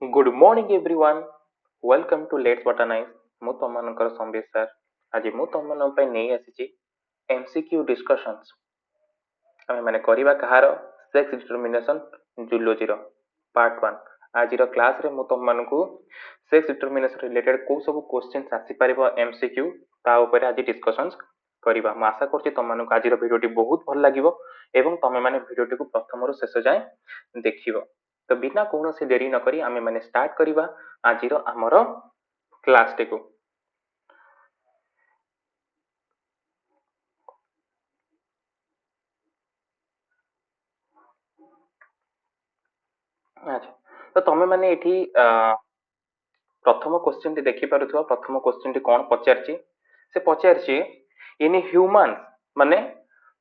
Good morning everyone welcome to let's botanise मु तुम मानकर संबित सर आज मु तुम मान पे नहीं आसी एमसीक्यू डिस्कशंस आमे माने करिबा कहार सेक्स डिटरमिनेशन जूलॉजी रो पार्ट 1 आज रो क्लास रे मु तुम मानकू सेक्स डिटरमिनेशन रिलेटेड को सब क्वेश्चंस आसी परिबो एमसीक्यू ता ऊपर आज डिस्कशंस करिबा मैं आशा करछि तुम मानकू आज रो वीडियोटी बहुत भल लागिवो एवं तमे माने वीडियोटी को प्रथम रु शेष जाए देखिबो तो बिना कौन से देरी न करी आमे माने स्टार्ट करिबा आज रो हमर क्लास टे को। अच्छा तो तमे माने एठी प्रथम क्वेश्चन टी देखि पारुथवा प्रथम क्वेश्चन टी कोन पचारछि से पचारछि इन ह्यूमन माने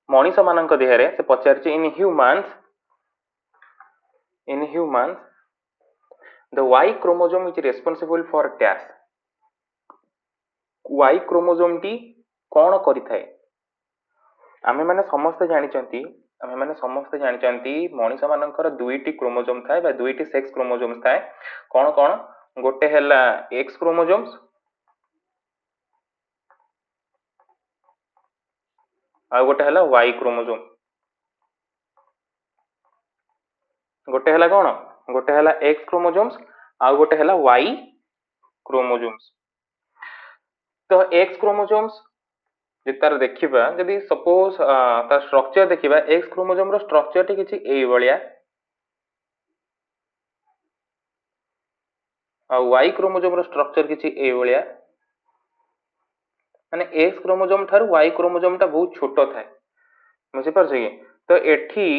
मनीष मानक देहरे से पचारछि in human the Y chromosome is responsible for dash Y chromosome टी कोन करिथाय आमे माने समस्त जानिचंती मनीष मानकर दुईटी क्रोमोजोम थाए बा दुईटी सेक्स क्रोमोजोम्स थाए कोन कोन गोटे हैला एक्स क्रोमोजोम्स आ गोटे हैला वाई क्रोमोजोम गोटे हैला कोन गोटे हैला एक्स क्रोमोजोम्स आ गोटे हैला वाई क्रोमोजोम्स तो एक्स क्रोमोजोम्स तार देखिबा यदि सपोज तार स्ट्रक्चर देखिबा एक्स क्रोमोजोम रो स्ट्रक्चर टी किछि एई बलिया आ वाई क्रोमोजोम रो स्ट्रक्चर किछि एई बलिया माने एक्स क्रोमोजोम थारु वाई क्रोमोजोम टा बहुत छोटो थाए बुझि परछ कि तो एठी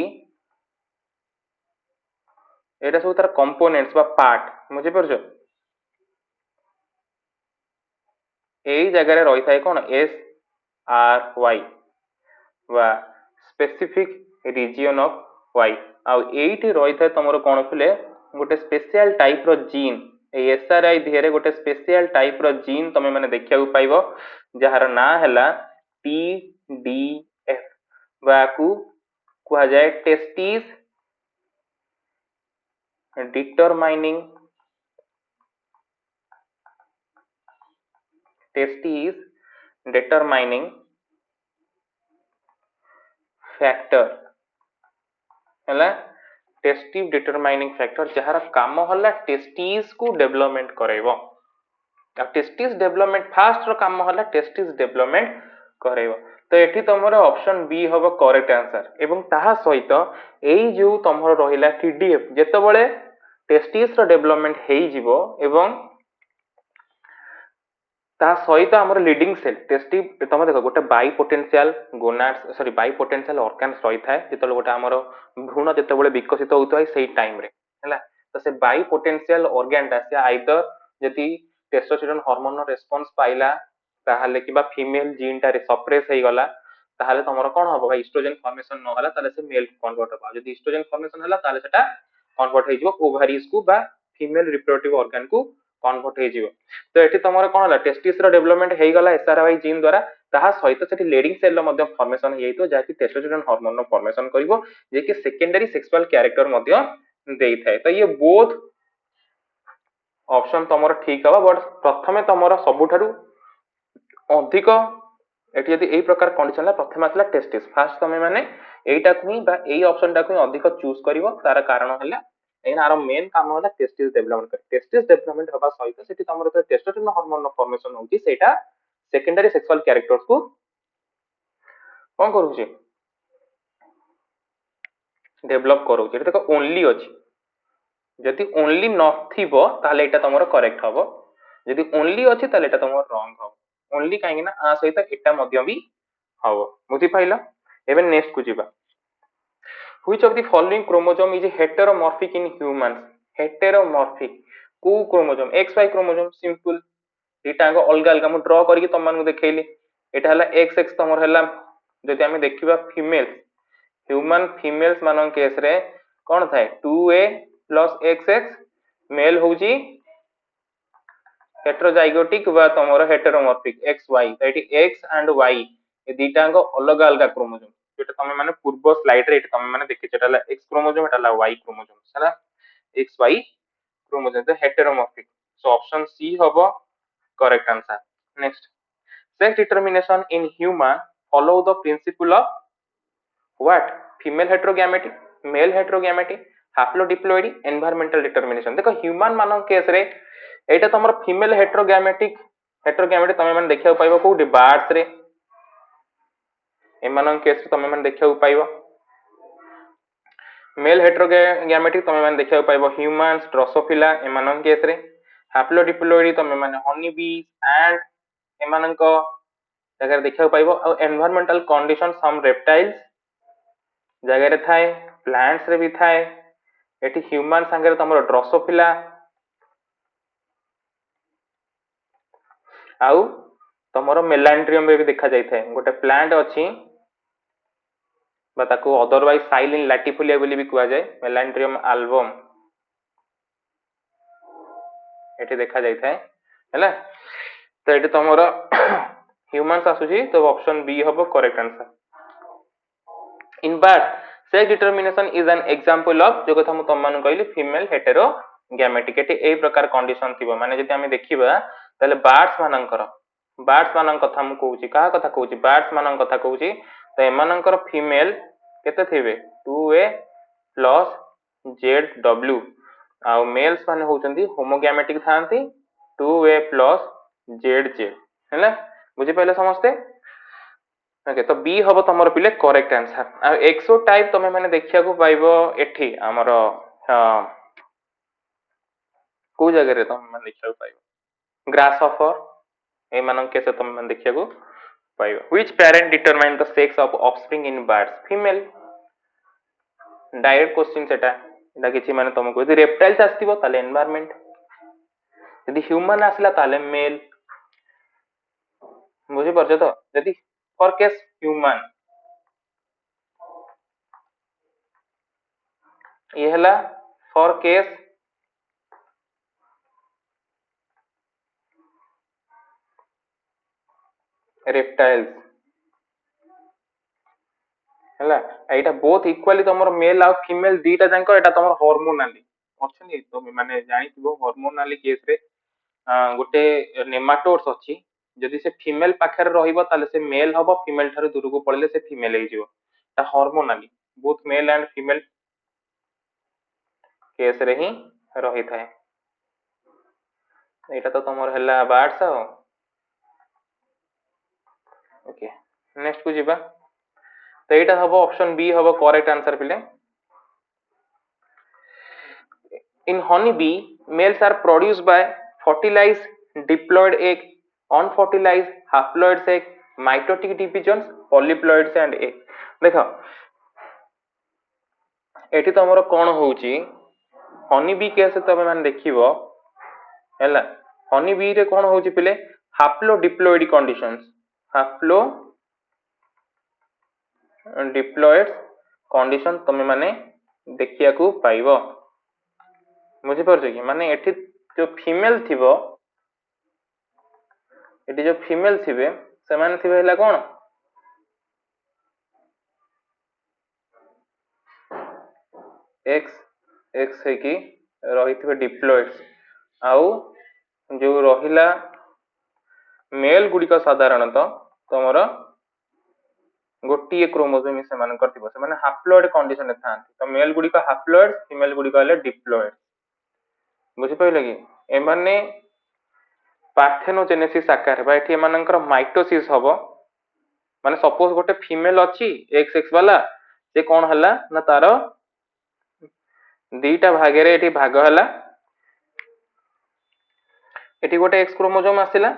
एटा सब तार कंपोनेंट्स बा पार्ट बुझि परछ एई जगह रे रही थाए कोन एस आर वाई बा स्पेसिफिक रीजन ऑफ वाई आ एठी रही थाए तमरो कोन फिले गोटे स्पेशल टाइप रो जीन एसआरआई दिहरे गोटे स्पेशल टाइप रो जीन तमे माने देखिया पाइबो जहार ना हैला टीडीएफ बाकू कुहा जाए टेस्टिस डिटरमाइनिंग फैक्टर हैला टेस्टिव डिटरमाइनिंग फैक्टर जहार काम होला टेस्टिस को डेवलपमेंट करेबो टेस्टिस डेवलपमेंट फास्ट रो काम होला टेस्टिस डेवलपमेंट करेबो तो एठी तमरो ऑप्शन बी हबो करेक्ट आंसर एवं ताहा सहित एई जो तमरो रहिला टीडीएफ जेतेबेले टेस्टिस रो डेवलपमेंट हेई जिवो एवं ता सहित हमर लीडिंग सेल टेस्टिव तमे देखो गोटे by potential gonads sorry by potential organs रही थाए जेतेबेले गोटे हमर भ्रूण जेतेबेले विकसित होउतय सेही टाइम रे हैला तो से बाई पोटेंशियल ऑर्गन ता से आइदर यदि टेस्टोस्टेरोन हार्मोन रो रिस्पांस पाइला ताहाले किबा फीमेल जीन टा रे सप्रेस हे गला ताहाले तमरो कोन हबो भाई एस्ट्रोजन फॉर्मेशन न होला ताले से मेल कन्वर्ट हबो यदि एस्ट्रोजन फॉर्मेशन होला ताले सेटा कन्वर्ट हे जिवो ओवरीज को बा फीमेल रिप्रोडक्टिव ऑर्गन को कन्वर्ट हे जिवो तो एठी तमरो कोन होला टेस्टिस रो डेवलपमेंट हे गला एसआरवाई जीन द्वारा ताहा सहित सेठी लीडिंग सेल रो मध्ये फॉर्मेशन हे जइतो जाकि टेस्टोस्टेरोन हार्मोन रो फॉर्मेशन करिवो जे कि सेकेंडरी सेक्सुअल कैरेक्टर मध्ये देई थाए तो ये बोथ ऑप्शन तमरो ठीक हबा बट प्रथमे तमरो सबुठारु अधिक एटी यदि एई प्रकार कंडीशन ला प्रथम आसला टेस्टिस फास्ट तमे माने एईटा को ही बा एई ऑप्शन टा को ही अधिक चूज करिवो तार कारण हला एन आरो मेन काम होला टेस्टिस डेवलपमेंट हबा सहित सेठी तमरो तो टेस्टोस्टेरोन हार्मोन नो फॉर्मेशन होउची सेटा सेकेंडरी सेक्सुअल कैरेक्टर्स को कोन करूची डेवलप करूची एटा देखो ओनली अछि जदि ओनली नथिबो ताले एटा तमरो करेक्ट हबो जदि ओनली अछि ताले एटा तमरो रॉन्ग हबो ओनली काहे ना आ सहित एटा मध्य भी हबो बुझि पाइला एबे नेक्स्ट को जिबा which of the following chromosome is heteromorphic in humans heteromorphic को chromosome X Y chromosome simple एटा अलग अलग मु ड्रा करके तम मानू देखैली एटा हला एक्स एक्स तमर हला जदि हमें देखिबा फीमेल ह्यूमन फीमेल्स मानन केस रे कोन थाए 2a प्लस XX मेल होउची हेटेरोजाइगोटिक बा तमरो heteromorphic XY eighty X and Y ए दीटांगो अलग अलग क्रोमोसोम जेटा तमे माने पूर्व स्लाइड रे तमे माने देखि चेटाला X क्रोमोसोम एटाला Y क्रोमोसोम हला XY क्रोमोसोम तो हेटेरोमॉर्फिक। सो ऑप्शन सी हबो correct answer. Next, sex determination in human follow the principle of what? Female heterogamety, male heterogamety, haplodiploidy, environmental determination. देखो ह्यूमन मान केस रे एटा तमर female heterogametic heterogamety तमे माने देखिया पाइबो कोउडी बार्ड्स रे, एमान केस तमे माने देखिया पाइबो। मेल हेटेरोगैमेटिक तमे माने देखिया पाइबो ह्यूमंस, ड्रोसोफिला एमान केस रे। हाप्लोडिप्लॉइडी तमे माने हनी बी एंड एमान को जगह देखिया पाइबो। और एनवायरमेंटल कंडीशन सम रेप्टाइल्स जगह रे थाए, प्लांट्स रे भी थाए। एटी ह्यूमन संगे तमरो ड्रोसोफिला आउ तमरो मेलांड्रियम रे भी देखा जाय थाए। गोटे प्लांट अछि ताको अदरवाइज साइलिन लैटिफोलिया बोली भी कुआ जाए, मेलांड्रियम एल्बम एटी देखा जाय थाए हैला। तो एटी तमरो ह्यूमंस आसुची, तो ऑप्शन बी हबो correct answer. In bird sex determination is an example of जो कथा मु तम मान कहली फीमेल हेटेरोगैमेटिक। एटी ए प्रकार कंडीशन थिबो माने जति हम देखिबा तले बार्ड्स मानन कथा मु कहूची, कहा कथा कहूची, बार्ड्स मानन कथा कहूची। तो एमानंकर फीमेल केते थिबे 2a प्लस ZW आ मेल्स माने होचंदी होमोगैमेटिक थांती 2a प्लस ZJ हैला। बुझी पहले समझते? ओके, तो बी हबो तमर पिले करेक्ट आंसर। आ एक्सो टाइप तमे माने देखिया को पाइबो एठी हमर को जगह रे तमे माने देखिया को पाइबो ग्रास ऑफर ए मानन केसे तमे माने देखिया को पाइबो। Which parent determine the sex of offspring in birds? Female. Direct question सेटा एटा किछि माने तुमको यदि रेप्टाइल्स आस्तिबो ताले एनवायरनमेंट, यदि ह्यूमन आसला ताले मेल। बुझी परछ तो? यदि फॉर केस ह्यूमन ये हला फॉर केस रेप्टाइल्स हला। एटा बोथ इक्वली तमरो मेल आ फीमेल दीटा जांको एटा तमरो हार्मोनाली अछनी। तो माने जानिथिबो हार्मोनाली केस रे गोटे नेमाटोड्स अछि, जदि से फीमेल पाखर रहिबो ताले से मेल हबो, फीमेल थारे दूर को पड़ले से फीमेल हे जिवो। ता hormonally both male and female case रे ही रही थाए। एटा तो तमर हला बार्ड्स। ओके, नेक्स्ट को जिबा। तो एटा हबो ऑप्शन बी हबो करेक्ट आंसर पिले। In honey bee males are produced by fertilized diploid egg, unfertilized haploid egg, mitotic divisions, polyploids and egg। देखो एठी तमरो कोन होउची हनी बी केस तमे मान देखिबो हैला। हनी बी रे कोन होउची पिले हाप्लोडिप्लॉइड कंडीशंस, हाप्लो डिप्लॉइड कंडीशन तमे माने देखिया को पाइबो। बुझी परछ कि माने एठी जो फीमेल थिबो, एठी जो फीमेल थिबे से माने थिबे हला कोन एक्स एक्स है कि रहिथिबे डिप्लॉइड्स आउ जो रहिला मेल गुडी का साधारणतः तमरो गोटी क्रोमोसोम से मान करथिबो, से माने हाप्लॉइड कंडीशन थांती। तो मेल गुडी का हाप्लॉइड, फीमेल गुडी का डिप्लॉइड। बुझी पइले कि ए माने पार्थेनोजेनेसिस आकार बा एठी एमानकर माइटोसिस हबो। माने सपोज गोटे फीमेल अछि एक्स एक्स वाला, से कोन हला ना तारो दीटा भागे रे एठी भाग हला। एठी गोटे एक्स क्रोमोसोम आसिला,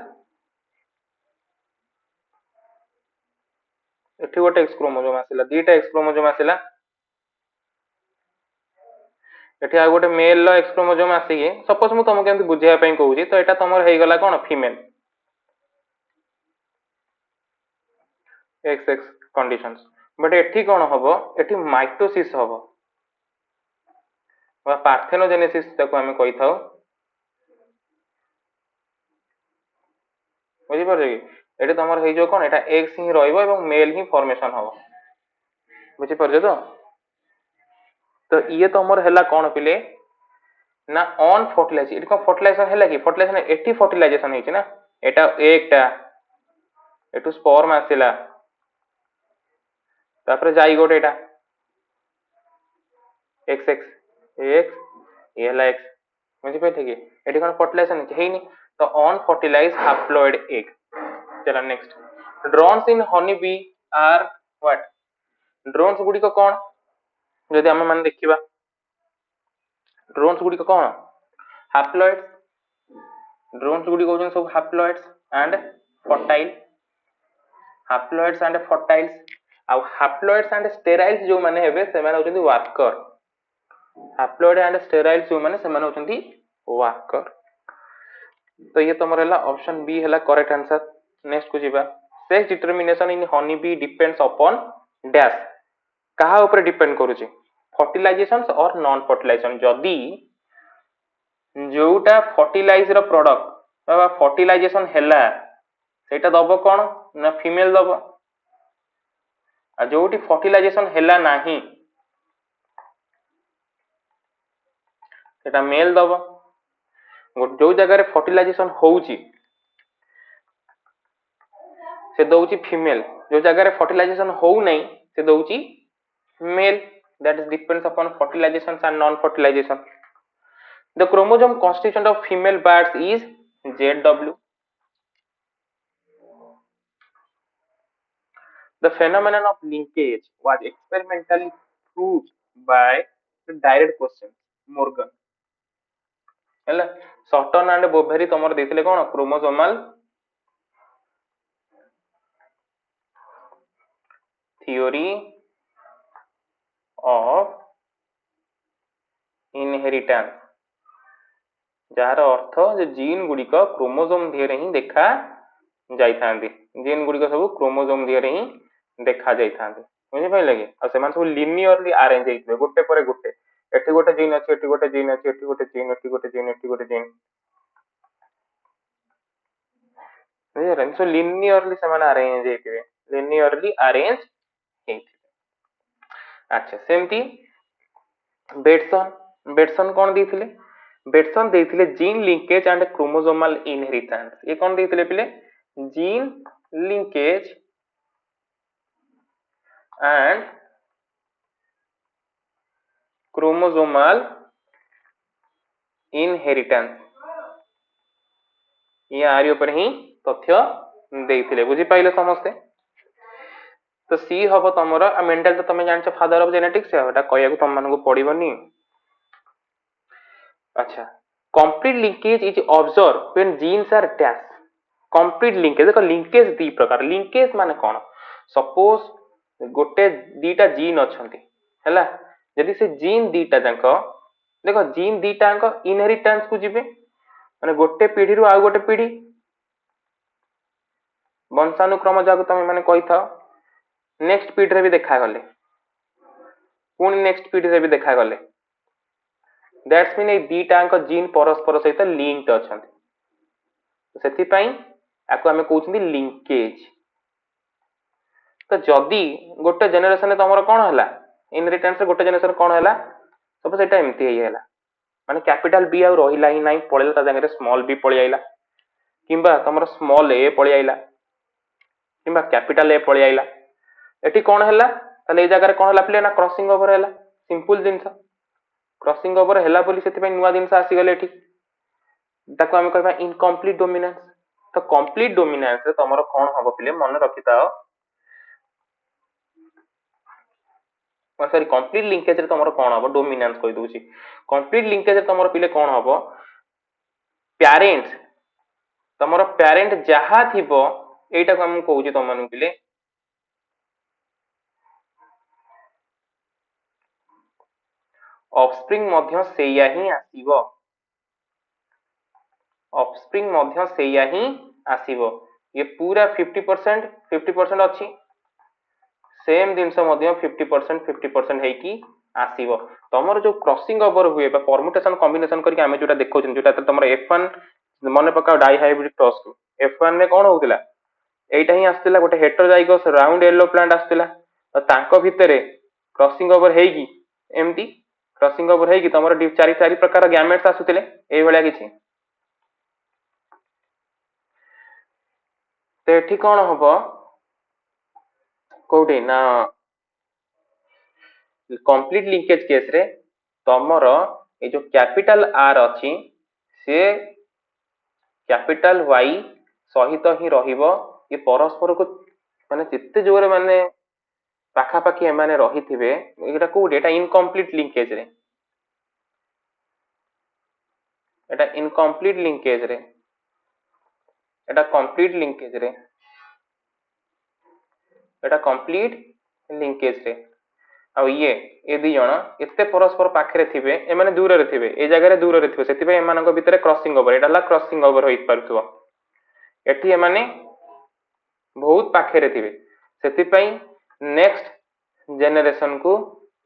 एठी गोटे एक्स क्रोमोसोम आसिला, दीटा एक्स क्रोमोसोम आसिला। एठी आ गोटे मेल लो एक्स क्रोमोसोम आसी के सपोज मु तुमको केमति बुझिया पई कहूची। तो एटा तमर हेई गला कोन female X X conditions. But एठी कोन हबो, एठी माइटोसिस हबो बा पार्थेनोजेनेसिस ताको हमें कहि थाउ। बुझी परछ कि एठी तमर हेई जो कोन एटा एक्स ही रहइबो एवं मेल ही फॉर्मेशन हबो। बुझी परछ तो ये तमर हला कोन पिले ना ऑन फर्टिलाइज एटी कौन फर्टिलाइजेशन है कि फर्टिलाइजेशन एटी फर्टिलाइजेशन है ना एटा एकटा एटू स्पर्म आसिला तापर जाइगोट एटा एक्स एक्स एक्स ये हला एक्स बुझी पाइथे कि एटी कौन फर्टिलाइजेशन है नहीं तो ऑन फर्टिलाइज हैप्लॉइड एग। चलो next drones in honey bee are what drones गुडी को कौन जदि हम मान देखिबा ड्रोन्स गुडी को कौन हैप्लॉइड्स ड्रोन्स गुडी को सब haploids and fertile haploids and fertiles आ हैप्लॉइड्स एंड स्टेराइल्स जो माने हेबे से माने होचंदी वर्कर हैप्लॉइड एंड स्टेराइल्स जो माने से माने होचंदी वर्कर। तो ये तुम रहला ऑप्शन बी हैला करेक्ट आंसर। नेक्स्ट को जीवा sex determination in honey bee depends upon dash कहा ऊपर डिपेंड करूची फर्टिलाइजेशन और नॉन फर्टिलाइजेशन जदी जोटा फर्टिलाइज रो प्रोडक्ट बा फर्टिलाइजेशन हैला सेटा दबो कोन ना फीमेल दबो आ जोटी फर्टिलाइजेशन हैला नाही सेटा मेल दबो जो जगह रे फर्टिलाइजेशन होउची से दउची फीमेल जो जगह रे फर्टिलाइजेशन होउ नै से दउची mail that is depends upon fertilization and non fertilization. The chromosome constituent of female birds is ZW. The phenomenon of linkage was experimentally proved by the direct question Morgan. ହେଲା Sutton and Boveri तमर देथिले कोन chromosomal theory of inheritance जार अर्थ जे gene गुडी को chromosome दिहरे ही देखा जाई थांदी जीन गुडी को सब क्रोमोसोम दिहरे ही देखा जाई थांदी बुझि पाइले कि आ सेमान सब लिनियरली अरेंज हेइतबे गोटे परे गोटे एठी गोटे जीन अछि एठी गोटे जीन अछि एठी गोटे जीन एठी गोटे जीन एठी गोटे जीन बुझिरन सो लिनियरली सेमान अरेंज हेइतबे लिनियरली अरेंज हेइतबे। अच्छा सेमती बेटसन बेटसन कोन दिथिले बेटसन देथिले gene linkage and chromosomal inheritance ये कोन देथिले पिले gene linkage and chromosomal inheritance ये आरि ऊपर ही तथ्य देथिले बुझी पाइले समस्ते। तो सी हबो तमरो आ मेंडल तो तमे जानछ फादर ऑफ जेनेटिक्स एटा कहया को तम मानको पडिबनी। अच्छा complete linkage is observe when genes are dash complete linkage देखो लिंकेज दी प्रकार लिंकेज माने कोन सपोज गोटे दीटा जीन अछंती हैला यदि से जीन दीटा जांको देखो जीन दीटा जांको इनहेरिटेंस को जिबे माने गोटे पीढ़ी रु आ गोटे पीढ़ी वंशानुक्रम जाको तमे माने कहि था नेक्स्ट पीढ़ी रे भी देखा गले पुनी नेक्स्ट पीढ़ी रे भी देखा गले दैट्स मीन ए दीटांक जीन परस्पर सहित लिंक्ड अछंती सेति पई आको हमें कहउछंती लिंकेज। तो जदी गोटे जनरेशन रे तमरो कोन हला इनहेरिटेंस रे गोटे जनरेशन कोन हला सब सेटा एमती हे हला माने कैपिटल बी आ रहिला ही नाही पळेला ता जंगरे स्मॉल बी पळि आइला किंबा तमरो स्मॉल ए पळि आइला किंबा कैपिटल ए पळि आइला एटी कोन हला तले ए जगह रे कोन हला प्ले ना क्रॉसिंग ओवर हला सिंपल जिंस क्रॉसिंग ओवर हला बोली सेति पई नुवा जिंस आसी गले एठी ताको हम कहबा इनकम्प्लीट डोमिनेंस। तो कंप्लीट डोमिनेंस रे तमरो कोन हबो प्ले मन रखिताओ सॉरी कंप्लीट लिंकेज रे तमरो कोन हबो डोमिनेंस कहि दोछि कंप्लीट लिंकेज रे तमरो पिले कोन हबो पेरेंट्स तमरो पेरेंट जहा थिबो एटा को हम कहउछि तमनु पिले ऑफस्प्रिंग मध्य सेया ही आसीबो ऑफस्प्रिंग मध्य सेया ही आसीबो ये पूरा 50% अछि सेम दिनस मध्य 50% है कि आसीबो तमरो जो क्रॉसिंग ओवर हुए बा परम्यूटेशन कॉम्बिनेशन करके हमें जोटा देखौ जोटा तमरो F1 मने पका डाई हाइब्रिड क्रॉस F1 ने कोन होतिला एटा ही आस्तिला गोटे हेटेरोजाइगस राउंड येलो प्लांट आस्तिला तो तांको भितरे क्रॉसिंग ओवर हेगी एमती क्रॉसिंग ओवर है कि तमरो चारि चारि प्रकार गैमेट्स आसुतिले एई भलिया किछि तो एठी कोन हबो कोठी ना कंप्लीट लिंकेज केस रे तमरो ए जो कैपिटल आर अछि से कैपिटल वाई सहित ही रहिबो ये परस्पर को माने जिते जोरे माने पाखापाखि एमाने रहिथिबे एटा कोठी एटा इनकम्प्लीट लिंकेज रे एटा इनकम्प्लीट लिंकेज रे एटा कंप्लीट लिंकेज रे एटा कंप्लीट लिंकेज रे आ ये दी जण एते परस्पर पाखरे थिबे एमाने दूर रे थिबे ए जगह रे दूर रे थिबे सेति पे एमानक भितरे क्रॉसिंग ओवर एटा ला क्रॉसिंग ओवर होई पारुथबो एठी एमाने बहुत पाखरे थिबे सेति पई नेक्स्ट जेनरेशन को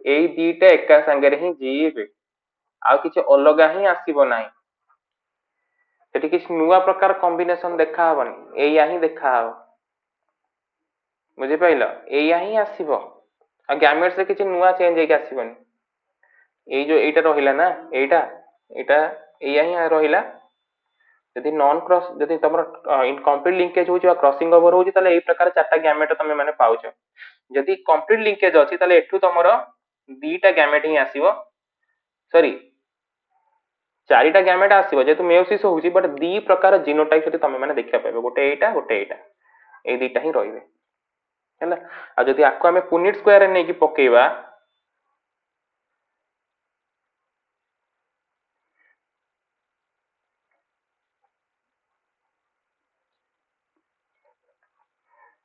एई दीटा एका संगे रे ही जीवे आ किछि अलगा ही आसीबो नाही सेठी किछि नुवा प्रकार कॉम्बिनेशन देखा हबनी एया ही देखा हबो बुझि पाइलो एया ही आसीबो आ गैमेट्स रे किछि नुवा चेंज हेके आसीबनी एई जो एटा रहिला ना एटा एटा एया ही रहिला यदि नॉन क्रॉस यदि तमरो इनकम्प्लीट लिंकेज होची क्रॉसिंग ओवर होची ताले एई प्रकार चारटा गैमेट तमे माने पाउछ यदि कंप्लीट लिंकेज अछि ताले एठु तमरो दीटा गैमेट ही आसीबो सॉरी चारिटा गैमेट आसीबो जेतु मेयोसिस होची बट दी प्रकार जीनोटाइप सेठी तमे माने देखिया पाबे गोटे एटा ए दीटा ही रहिबे हैला आ जदि आको हमें पुनिट स्क्वायर रे नै कि पकेइबा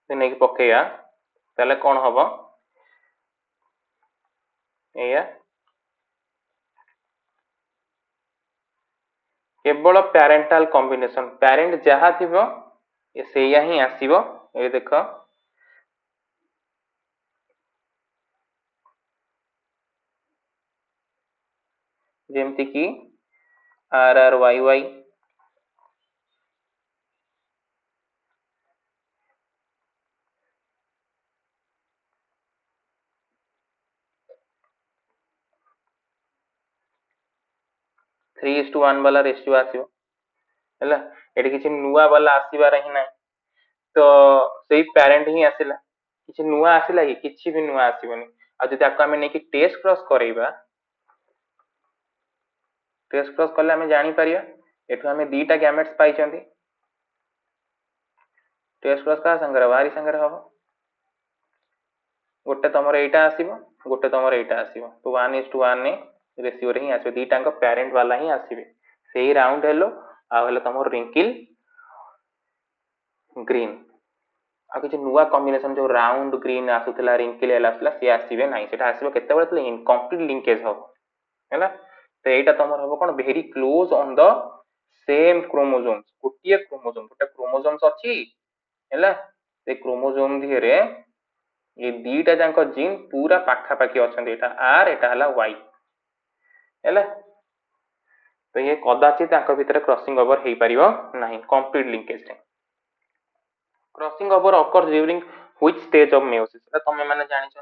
नै कि पकेइया ताले कोन हबो एया केवल पैरेंटल कॉम्बिनेशन पैरेंट जहा थिबो ये सेया ही आसीबो ए देखो जेमति कि आर आर वाई वाई 3:1 वाला रेशियो आसीबो हैला एठी किछि नुवा वाला आसीबार ही नै तो सेही पेरेंट ही आसिला किछि नुवा आसिला कि किछि भी नुवा आसीबनी आ जदि आको हमें नै कि टेस्ट क्रॉस करैबा टेस्ट क्रॉस करले हमें जानि परिया एठु हमें दीटा गैमेट्स पाइचंती टेस्ट क्रॉस का संगे वारी संगे हबो गोटे तमर एटा आसीबो गोटे तमर एटा आसीबो तो 1:1 ने रेशियो रे ही आसीबो दीटांक पेरेंट वाला ही आसीबे सेही राउंड हेलो आ हेलो तमर रिंकिल ग्रीन आ किछि नुवा कॉम्बिनेशन जो राउंड ग्रीन आसुतला रिंकिल एला आसला से आसीबे नाही सेटा आसीबो केते बेले तले इनकम्प्लीट लिंकेज हो हैला तो एटा तमर हबो कोन very close on the same chromosomes गोटिए क्रोमोसोम गोटे क्रोमोसोम्स अछि हैला से क्रोमोसोम धिरे ये दीटा जांक जीन पूरा पाखा पाखी अछंती एटा आर एटा हला वाई हैला तो ये कदाचित तांको भितरे क्रॉसिंग ओवर हेई परियो नाही कंप्लीट लिंकेज रे crossing over occur during which stage of meiosis एटा तमे माने जानिछो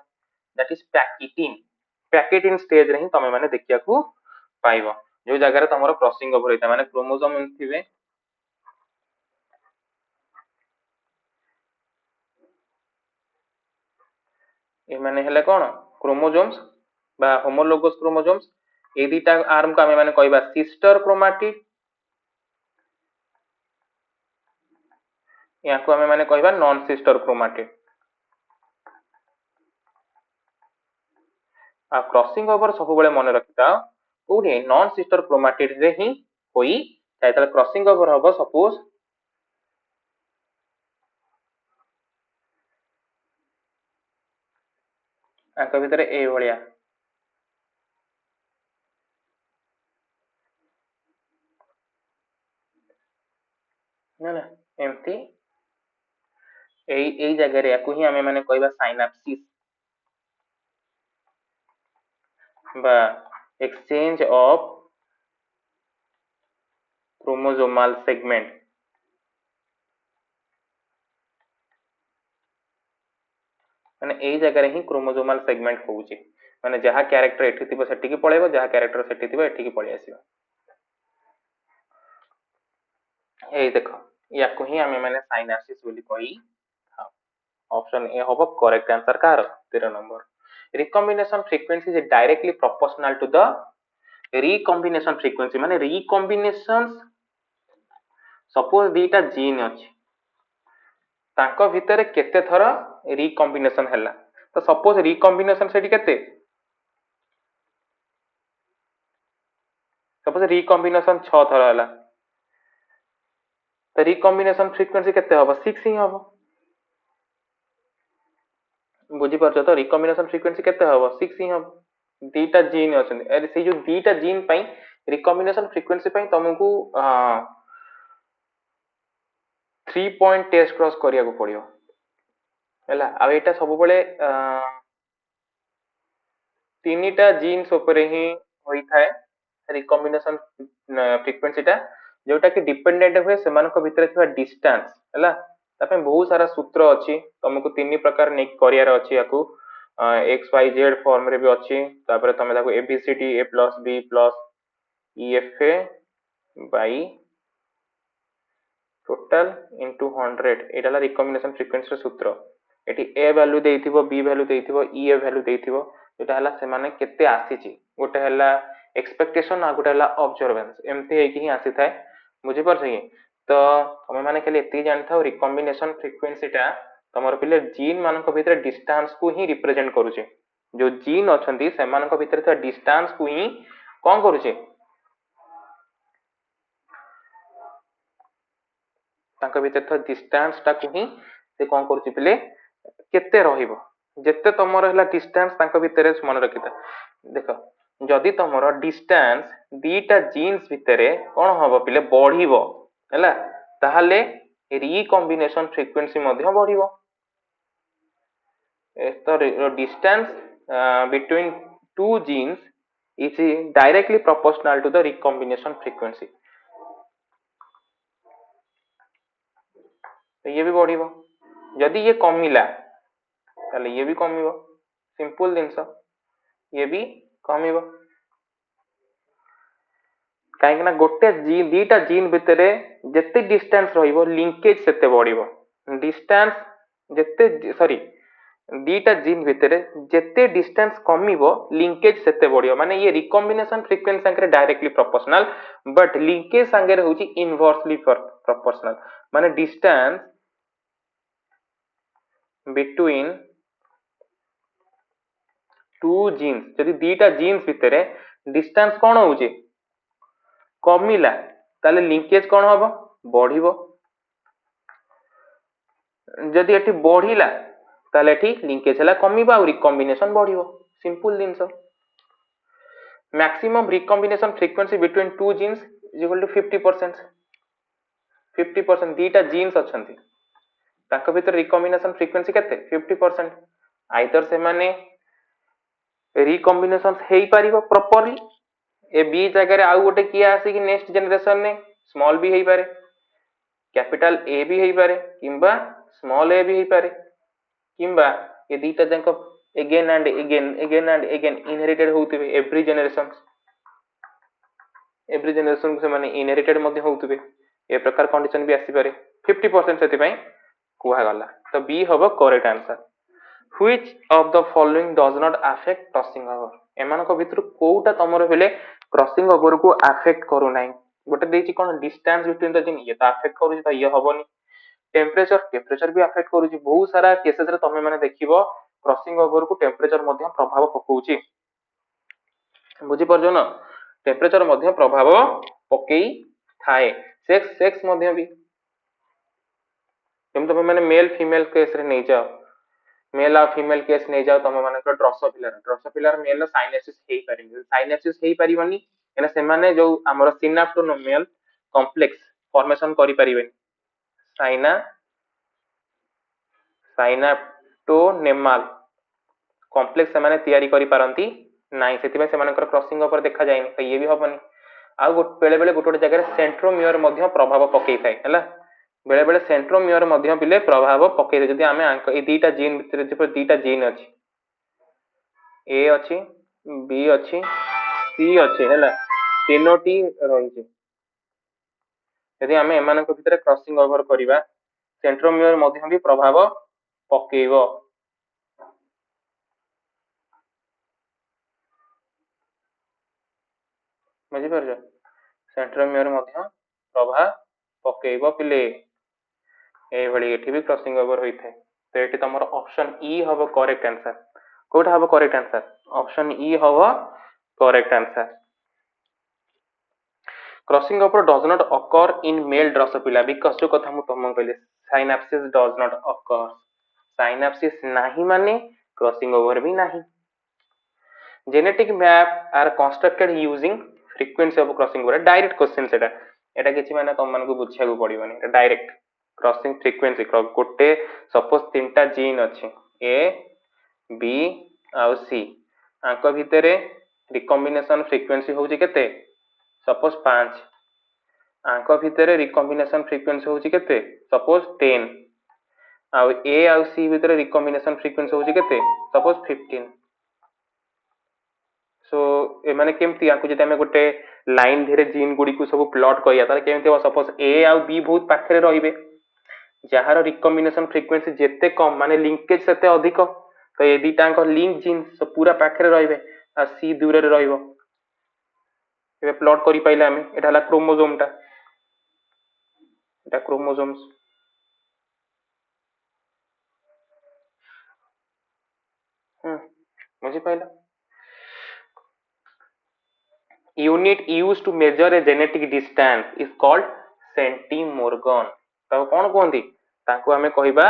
दैट इज पैकेटिन स्टेज रे ही तमे माने देखिया को पाइबो जो जगह रे तमरो क्रॉसिंग ओवर होइता माने क्रोमोसोम थिबे ए माने हेले कोन क्रोमोसोम्स बा होमोलोगस क्रोमोसोम्स ए दीटा आर्म को हमें माने कहबा सिस्टर क्रोमाटिड या को हमें माने कहबा नॉन सिस्टर क्रोमाटिड आ क्रॉसिंग ओवर सब बेले मन रखिता कोठी नॉन सिस्टर क्रोमाटिड रे ही होई ताइतले क्रॉसिंग ओवर हबो सपोज आक भितरे ए भलिया ना ना एमती एई जगह रे याकू ही हमें माने कहबा साइनाप्सिस बा एक्सचेंज ऑफ क्रोमोसोमल सेगमेंट माने एई जगह रे ही क्रोमोसोमल सेगमेंट होउची माने जहा कैरेक्टर एठी थिबो सेठी की पळेबो जहा कैरेक्टर सेठी थिबो एठी की पळी आसीबो एई देखो याकू ही आमे माने साइनाप्सिस बोली कही हां ऑप्शन ए होबो correct answer car 13 number recombination frequency is directly proportional to the recombination frequency माने recombinations सपोज दीटा जीन अछि तांको भितरे केते थर रिकॉम्बिनेशन हैला तो सपोज रिकॉम्बिनेशन सेठी केते सपोज रिकॉम्बिनेशन 6 थर हैला तो रिकॉम्बिनेशन फ्रीक्वेंसी केते होबो 6 ही होबो बुझी परछो तो रिकॉम्बिनेशन फ्रीक्वेंसी केते होबो 6 ही होबो दीटा जीन अछन अरे से जो दीटा जीन पई रिकॉम्बिनेशन फ्रीक्वेंसी पई तुमको 3 पॉइंट टेस्ट क्रॉस करिया को पड़ियो हैला आ एटा सब बेले तीनटा जीन्स ऊपर ही होई थाए रिकॉम्बिनेशन फ्रीक्वेंसी टा जोटा कि डिपेंडेंट हुए सेमान को भितर थिबा डिस्टेंस हैला तापे बहुत सारा सूत्र अछि तुमको तीन प्रकार ने करियर अछि याकू एक्स वाई जेड फॉर्म रे भी अछि तापर तमे ताको ABCD A plus B plus ईएफए बाई टोटल इनटू 100 एटाला रिकॉम्बिनेशन फ्रीक्वेंसी सूत्र एटी ए वैल्यू देइथिबो बी वैल्यू देइथिबो ई ए वैल्यू देइथिबो एटा हला से माने केते आसीची गोटे हला एक्सपेक्टेशन आ गोटे हला ऑब्जर्वेंस एमती है कि ही आसी थाए बुझी परछ कि तो हम माने खाली एती जानथाओ रिकॉम्बिनेशन फ्रीक्वेंसी टा तमर पिले जीन मानक भितर डिस्टेंस को ही रिप्रेजेंट करूचे जो जीन अछंती से मानक भितर था डिस्टेंस को ही कोन करूचे तांका भितर था डिस्टेंस टा को ही से कोन करूची पिले केते रहिबो जेते तमर हला डिस्टेंस तांका भितर मन रखिता देखो जदि तमर डिस्टेंस दीटा जीन्स भितरे कोन हबो पिले बढ़िबो हैला ताहाले रिकॉम्बिनेशन फ्रीक्वेंसी मध्ये बढ़िबो तो distance between two genes is directly proportional to the recombination frequency तो ये भी बढ़िबो जदि ये कमिला ताले ये भी कमिबो सिंपल दिनस ये भी कमिबो काहे ना गोटे जीन दीटा जीन भितरे जत्ते डिस्टेंस रहिबो लिंकेज सेते बढ़िबो डिस्टेंस जत्ते सॉरी दीटा जीन भितरे जत्ते डिस्टेंस कमिबो लिंकेज सेते बढ़ियो माने ये रिकॉम्बिनेशन फ्रीक्वेंसी संगे डायरेक्टली प्रोपोर्शनल बट लिंकेज संगे होची इनवर्सली प्रोपोर्शनल माने डिस्टेंस बिटवीन टू जीन्स जदि दीटा जीन्स भितरे डिस्टेंस कोन होउची कमिला ताले लिंकेज कोन होबो बढ़िबो जदि एठी बढ़िला ताले एठी लिंकेज हला कमिबा और रिकॉम्बिनेशन बढ़िबो सिंपल दिनस maximum recombination frequency between two genes is equal to 50% दीटा जीन्स अछंती ताको भीतर रिकॉम्बिनेशन फ्रीक्वेंसी केते 50% आइदर से माने रिकॉम्बिनेशन हेई पारिबो प्रॉपर्ली ए बी जगह रे आउ गोटे किया आसी कि नेक्स्ट जनरेशन ने स्मॉल बी हेई पारे कैपिटल ए भी हेई पारे किंबा स्मॉल ए भी हेई पारे किंबा ये दीटा जंक अगेन एंड अगेन इनहेरिटेड होउतबे एवरी जनरेशन से माने इनहेरिटेड मध्ये होउतबे ए प्रकार कंडीशन भी आसी पारे 50% सेति पई कुहा गला तो बी होबो correct answer which of the following does not affect crossing over एमान को भितर कोउटा तमरो बेले क्रॉसिंग ओवर को अफेक्ट करू नाही गोटे देछि कोन डिस्टेंस बिटवीन द जीन ये तो अफेक्ट करू त ये होबोनी टेम्परेचर भी अफेक्ट करू बहुत सारा केसेस रे तमे माने देखिबो क्रॉसिंग ओवर को टेम्परेचर मध्ये प्रभाव पकोउची बुझी परजो न टेम्परेचर मध्ये प्रभाव पकेई थाए सेक्स मध्ये भी तुम माने मेल फीमेल केस रे नै जाओ मेल आ फीमेल केस नै जाओ तुम माने ड्रोसोफिला मेल साइनेसिस हेई परिबनी एना से माने जो हमर सिनाप्टोनोमियल कॉम्प्लेक्स फॉर्मेशन करि परिबनी साइनाप्टोनेमाल कॉम्प्लेक्स से माने तयारी करि पारंती नाही सेति से मानकर क्रॉसिंग ओवर देखा जायनी तो ये भी होबनी आ बेले बेले गोटे जगह सेंट्रोमियर मध्ये प्रभाव पकई थाए हैला बेले बेले सेंट्रोमियर मध्य पिले प्रभाव पकई जदि आम ए दुईटा जीन भितर दुईटा जीन अच्छी ए अच्छी बी अच्छी सी अच्छी है तीनोटी रही यदि आम एम भितर क्रॉसिंग ओवर करवा सेंट्रोमियर मध्य भी प्रभाव पकेब बुझीपार सेंट्रोमियर मध्य प्रभाव पकेब पिले ये भी क्रॉसिंग ओवर होता है तो ये तुम ऑप्शन ई हम करेक्ट आंसर कौटा हम करेक्ट आंसर ऑप्शन ई हम correct answer crossing over does not occur in male Drosophila because जो कथा मु तुमको कहली साइनाप्सिस डज नॉट अकर साइनाप्सिस नहीं माने क्रॉसिंग ओवर भी नहीं genetic map are constructed using frequency of crossing over direct question सेटा एटा किछि माने तुम मानको बुझिया को पड़िबनी डायरेक्ट क्रॉसिंग फ्रीक्वेंसी गोटे सपोज तीनटा जीन अच्छे ए बी आउ सी आंक भितर रिकॉम्बिनेशन फ्रीक्वेंसी होउची केते सपोज 5 आंक भितर रिकॉम्बिनेशन फ्रीक्वेंसी होउची केते सपोज 10 आउ ए आउ सी भितर रिकॉम्बिनेशन फ्रीक्वेंसी होउची केते सपोज 15 सो ए माने केमती आंकु जते हमें गोटे लाइन धीरे जीन गुडी को सब प्लॉट करिया तार केमती हो सपोज ए आउ बी बहुत पाखरे रहिबे जार रिकॉम्बिनेशन फ्रीक्वेंसी जेते कम माने लिंकेज सेते अधिक तो ये दीटा लिंक जीन पूरा पाखरे रहिबे आ सी दूर रे रहिबो एबे प्लॉट करि पाइले हमें एटा हला क्रोमोसोम टा एटा क्रोमोसोम्स बुझी पाइला unit used to measure a genetic distance is called centimorgan तो कौन कहती ताको हमें कहबा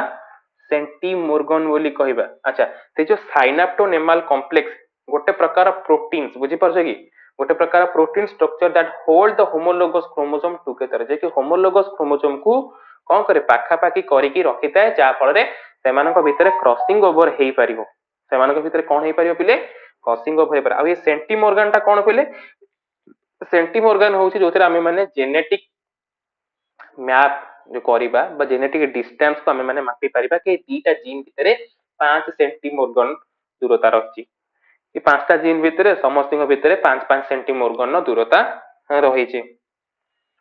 सेंटीमोर्गन बोली कहबा अच्छा ते जो साइनाप्टोनेमाल कॉम्प्लेक्स गोटे प्रकार प्रोटीन्स बुझी पारछ कि गोटे प्रकार protein structure that hold the homologous chromosome together जे कि होमोलोगस क्रोमोसोम को कौन करे पाखापाखी करिकी रखिताए जा फल रे सेमानक भितर क्रॉसिंग ओवर हेई परिबो सेमानक भितर कौन हेई परिबो पिले क्रॉसिंग ओवर हेई पर आ ये सेंटीमोर्गन टा कौन पिले सेंटीमोर्गन होउची जोथरे आमे माने जेनेटिक मैप जो करिबा बा जेनेटिक डिस्टेंस को आमे माने मापी परिबा कि दीटा जीन भितरे 5 सेंटीमोर्गन दूरता रखची कि पांचटा जीन भितरे समस्त भितरे 5-5 सेंटीमोर्गन दूरता रही छि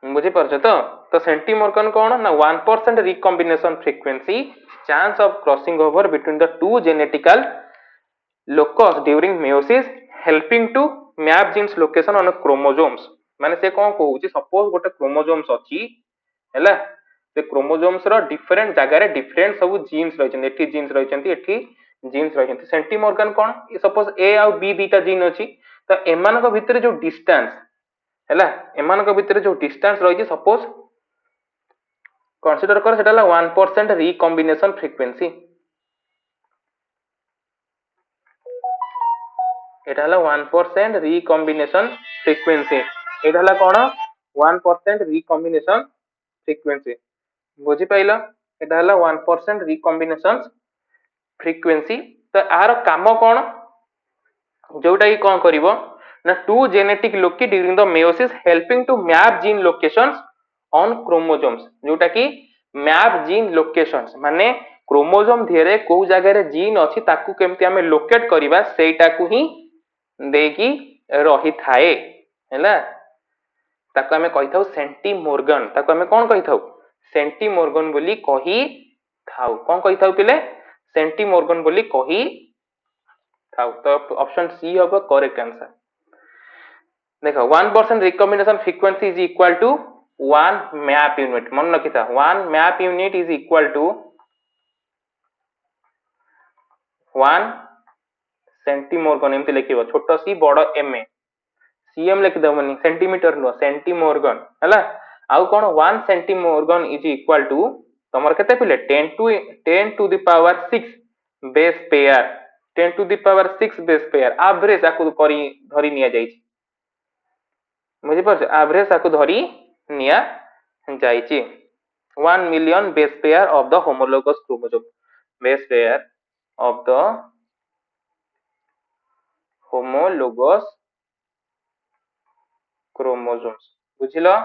बुझी पारछ तो सेंटीमोर्गन कौन ना 1% recombination frequency chance of crossing over between the two genetical locus during meiosis helping to map genes location on chromosomes माने से कौन कहूची सपोज गोटे क्रोमोसोम्स अछि हैला से क्रोमोसोम्स रो डिफरेंट जगह रे डिफरेंट सब जीन्स रहिछन एठी जीन्स रहिछन एठी जीन्स रहिछन सेंटीमोर्गन कौन सपोज ए आउ बी दीटा जीन अछि तो एमानक भितर जो डिस्टेंस हैला एमानक भितर जो डिस्टेंस रहिछि सपोज कंसीडर कर सेटा 1% रिकॉम्बिनेशन फ्रीक्वेंसी एटा हला 1% रिकॉम्बिनेशन फ्रीक्वेंसी एटा हला कोन 1% रिकॉम्बिनेशन फ्रीक्वेंसी बुझी पाइला एटा हला 1% रिकॉम्बिनेशन फ्रीक्वेंसी तो आर काम कोन जोटा कि कोन करिवो ना two genetic loci during the meiosis helping to map gene locations on chromosomes जोटा कि मैप जीन लोकेशंस माने क्रोमोसोम धिरे को जगह रे जीन अछि ताकू केमति हमें लोकेट करिबा सेटा को ही देकी रही थाए हैला ताको हमें कहि थाउ सेंटीमोर्गन ताको हमें कोन कहि थाउ सेंटीमोर्गन बोली कहि थाउ कोन कहि थाउ पिले सेंटीमोर्गन बोली कहि थाउ तो ऑप्शन सी होबो करेक्ट आंसर देखो 1% recombination frequency is equal to 1 map unit मन रखि था 1 map unit is equal to 1 centimorgan एमती लिखिबो छोटो सी बड़ एम ए सीएम लिखि दबनी सेंटीमीटर नो सेंटीमोर्गन हैला आउ कोन 1 सेंटीमोर्गन इज इक्वल टू तमर केते पिले 10 to the power 6 base pair 10 to the power 6 base pair average आकु करी धरी निया जाई बुझी पारछ एवरेज आकु धरी निया जाई 1 million base pair of the homologous chromosome base pair of the homologous chromosomes बुझिलो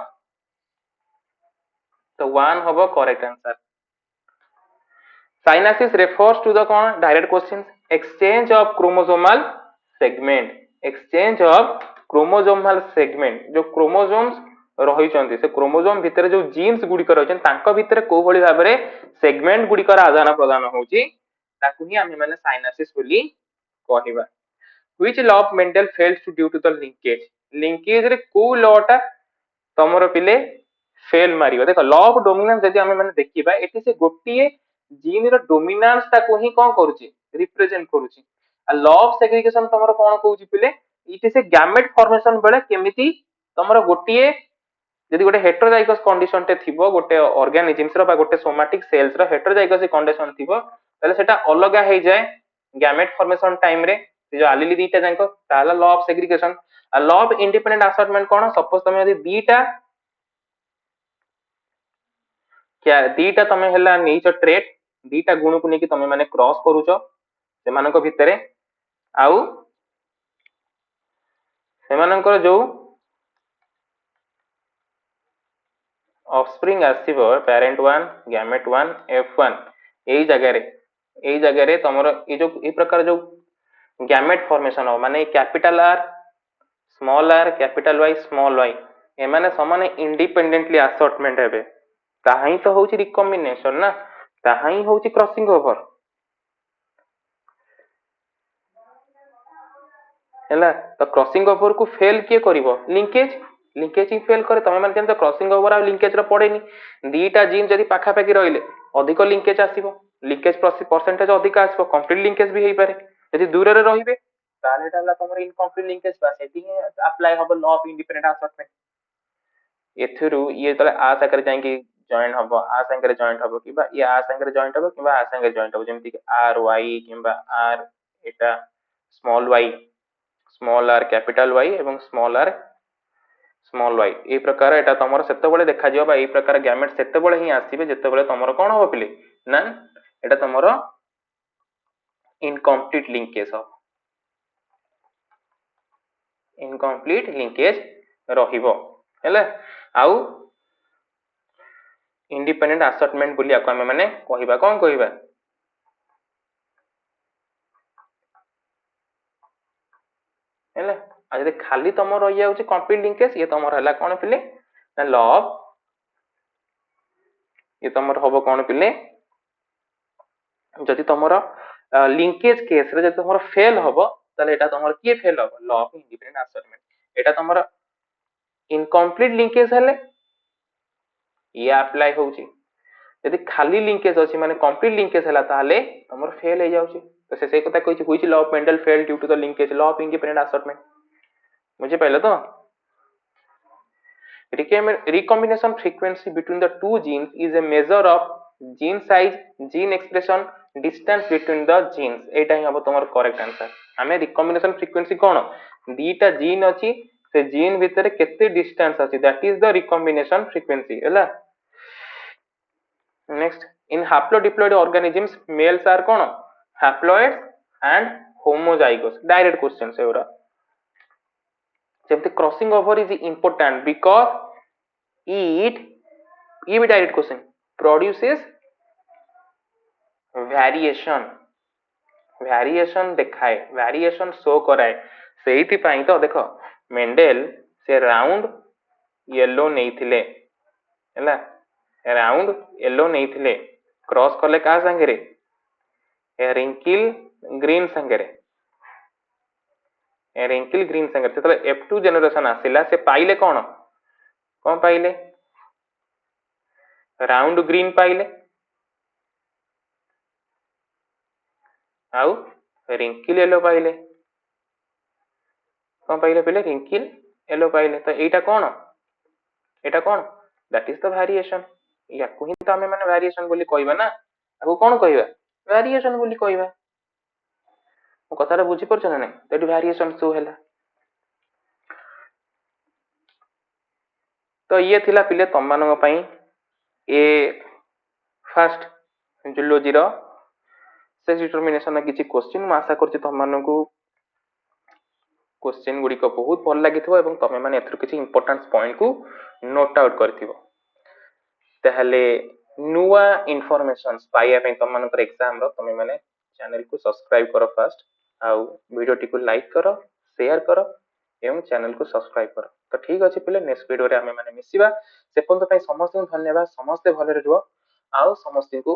तो 1 हबो correct answer. Synapsis refers to the कौन direct question exchange of chromosomal segment, exchange of chromosomal segment जो क्रोमोसोम्स रहिचंती से क्रोमोसोम भितर जो jeans गुडी कर रहिचन तांको भितर को भली भाबरे सेगमेंट गुडी कर आदान प्रदान होची ताकू ही आमे माने साइनासिस बोली कहिबा। Which law of Mendel fails to due to the linkage, linkage रे को लॉ टा तमरो पिले फेल मारियो देखो लॉ ऑफ डोमिनेंस जदि आमे माने देखिबा एठी से गोटिए जीन रो डोमिनेंस ता को ही कोन करूची रिप्रेजेंट करूची आ लॉ ऑफ सेग्रीगेशन तमरो कोन कहूची पिले it is a gamete formation बेले केमिति तमरो गोटिए जदि गोटे हेटेरोजाइगस कंडीशन टे थिबो गोटे ऑर्गेनिजम्स रो बा गोटे सोमैटिक सेल्स रो हेटेरोजाइगस कंडीशन थिबो ताले सेटा अलगा हे जाय गैमेट फॉर्मेशन टाइम रे जो आलिली दीटा जांको ताला लॉ ऑफ सेग्रीगेशन आ लॉ ऑफ इंडिपेंडेंट असॉर्टमेंट कोन सपोज तमे यदि दीटा क्या दीटा तमे हला नीचो ट्रेट दीटा गुण को नेकी तमे माने क्रॉस करूचो सेमानक भितरे आउ सेमानकर जो ऑफस्प्रिंग आसीबो पेरेंट 1 गैमेट 1 f1 एई जगह रे तमरो ए जो ए प्रकार जो गैमेट फॉर्मेशन हो माने capital R small R capital Y small Y ए माने समान इंडिपेंडेंटली असॉर्टमेंट हेबे ताहाई तो होची रिकॉम्बिनेशन ना ताहाई होची क्रॉसिंग ओवर हैला तो क्रॉसिंग ओवर को फेल किए करिवो लिंकेज लिंकेज ही फेल करे तमे माने तो क्रॉसिंग ओवर आ लिंकेज रो पड़ेनी दीटा जीन जदी पाखा पाखी रहिले अधिक लिंकेज आसीबो लिंकेज परसेंटेज अधिक आसीबो कंप्लीट लिंकेज भी हेई पारे यदि दूर रे रहिबे ताले एटा तमर इनकम्प्लीट लिंकेज बा सेटिंग अप्लाई हबो लॉ ऑफ इंडिपेंडेंट असॉर्टमेंट एथुरु ये तले आ साकर जांकी जॉइन हबो आ संगे जॉइंट हबो किबा ये आ संगे जॉइंट हबो किबा आ संगे जॉइंट हबो जेमति कि R Y किबा are Etah small R capital Y एवं स्मॉल वाई ए प्रकार एटा तमर सेते बेले देखा जियो बा ए प्रकार गैमेट सेते बेले ही आसीबे जेते बेले तमर कोन हो पिले ना एटा तमर इनकम्प्लीट लिंकेज हो इनकम्प्लीट लिंकेज रहिबो हेले आउ इंडिपेंडेंट असॉर्टमेंट बोली आको हमें माने कहिबा कोन कहिबा हेले आ जदि खाली तमर रहि जाउची कंप्लीट लिंकेज ये तमर हला कोन पिले ना लॉ ऑफ ये तमर होबो कोन पिले जदि तमर लिंकेज केस रे जदि तमर फेल होबो तले एटा तमर के फेल होबो लॉ ऑफ इंडिपेंडेंट असॉर्टमेंट एटा तमर इनकम्प्लीट लिंकेज हले ये अप्लाई होउची यदि खाली लिंकेज अछि माने कंप्लीट लिंकेज हला ताले तमर फेल हे जाउची तो से कथा कहछि which law of Mendel fail due to the linkage law of independent assortment मुझे पहले तो recombination frequency between the two genes is a measure of gene size gene expression distance between the genes एटा ही हबो तमर correct answer हमें recombination frequency कोन दीटा gene अछि से जीन भितर केते डिस्टेंस अछि that is the recombination frequency हैला next in haplodiploid organisms males are कोन haploid and homozygous direct question से ओरा जेमते crossing over is important because it ये भी डायरेक्ट क्वेश्चन प्रोड्यूसेस वेरिएशन देखाए वेरिएशन शो कराए सेहिति पई तो देखो मेंडेल से राउंड येलो नेइथिले हैला राउंड येलो नेइथिले क्रॉस करले का संगे रे रिंकिल ग्रीन संगे रे रिंकिल ग्रीन संगे सेतले F2 जनरेशन आसिला से पाइले कोन कोन पाइले राउंड ग्रीन पाइले आउ रिंकिल येलो पाइले कोन पाइले पहले रिंकिल येलो पाइले तो एटा कोन दैट इज द वेरिएशन या कोही तो हमें माने वेरिएशन बोली कहबा ना आको कोन कहबा वेरिएशन बोली कहबा ओ कथाटा बुझी परछ ना नै दैट वेरिएशन शो हैला तो ये थिला पिले तम मानक पई ए फर्स्ट जूलॉजी रो सेक्स डिटरमिनेशन किछि क्वेश्चन म आशा करछि तम मानक क्वेश्चन गुडी को बहुत भल लागिथबो एवं तमे माने एथर किछि इंपोर्टेंट पॉइंट को नोट आउट करथिबो ताहले नुआ इनफॉरमेशन पाइबा पे तुम मानकर एग्जाम रो तुम माने चैनल को सब्सक्राइब करो फर्स्ट आउ वीडियो टी को लाइक करो शेयर करो एवं चैनल को सब्सक्राइब करो तो ठीक अछि पिले नेक्स्ट वीडियो रे हमें माने मिसिबा से पन्त पई समस्त को धन्यवाद समस्त भले रहबो आउ समस्त को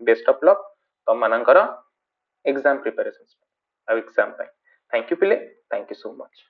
बेस्ट ऑफ लक तुम मानकर एग्जाम प्रिपरेशन आउ एग्जाम पे थैंक यू पिले थैंक यू सो मच।